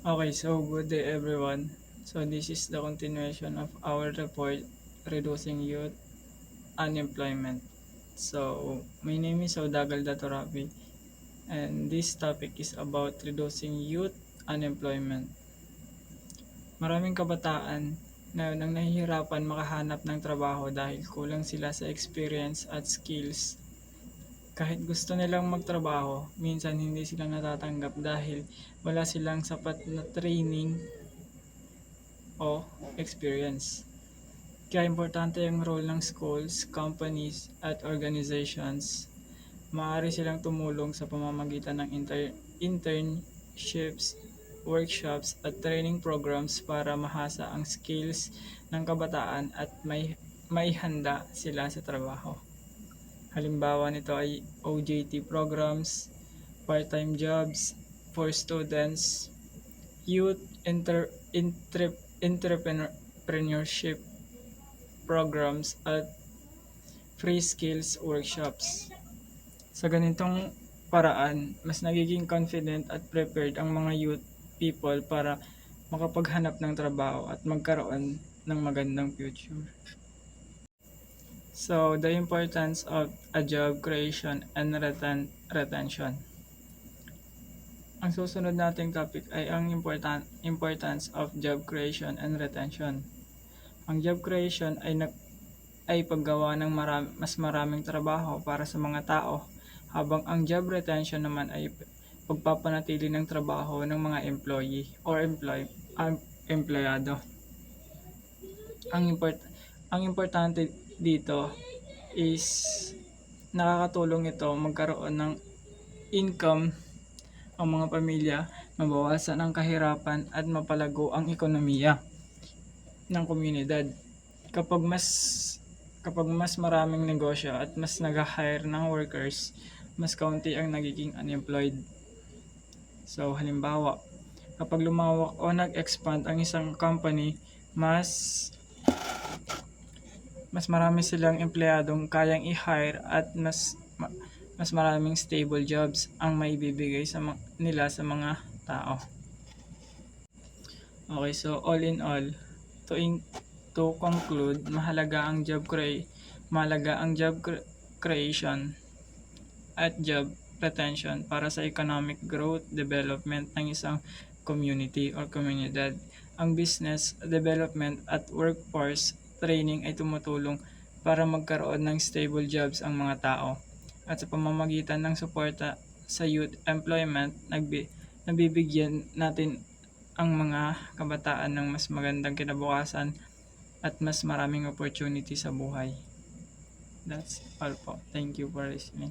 Okay, so good day everyone. So this is the continuation of our report, Reducing Youth Unemployment. So my name is Audagal Datorabi and this topic is about reducing youth unemployment. Maraming kabataan ngayon ang nahihirapan makahanap ng trabaho dahil kulang sila sa experience at skills. Kahit gusto nilang magtrabaho, minsan hindi sila natatanggap dahil wala silang sapat na training o experience. Kaya importante ang role ng schools, companies, at organizations. Maaari silang tumulong sa pamamagitan ng internships, workshops, at training programs para mahasa ang skills ng kabataan at may handa sila sa trabaho. Halimbawa nito ay OJT programs, part-time jobs for students, youth entrepreneurship programs at free skills workshops. Sa ganitong paraan, mas nagiging confident at prepared ang mga youth people para makapaghanap ng trabaho at magkaroon ng magandang future. So, the importance of a job creation and retention. Ang susunod nating topic ay ang importance of job creation and retention. Ang job creation ay paggawa ng mas maraming trabaho para sa mga tao, habang ang job retention naman ay pagpapanatili ng trabaho ng mga employee or empleyado. Ang importante dito is nakakatulong ito magkaroon ng income ang mga pamilya, mabawasan ang kahirapan at mapalago ang ekonomiya ng komunidad. Kapag mas maraming negosyo at mas nag-hire ng workers, mas kaunti ang nagiging unemployed. So halimbawa, kapag lumawak o nag-expand ang isang company, mas marami silang empleyadong kayang i-hire at mas maraming stable jobs ang maibibigay nila sa mga tao. Okay, so all in all, to conclude, mahalaga ang job creation at job retention para sa economic growth, development ng isang community or komunidad. Ang business development at workforce training ay tumutulong para magkaroon ng stable jobs ang mga tao. At sa pamamagitan ng suporta sa youth employment, nabibigyan natin ang mga kabataan ng mas magandang kinabukasan at mas maraming opportunity sa buhay. That's all po. Thank you for listening.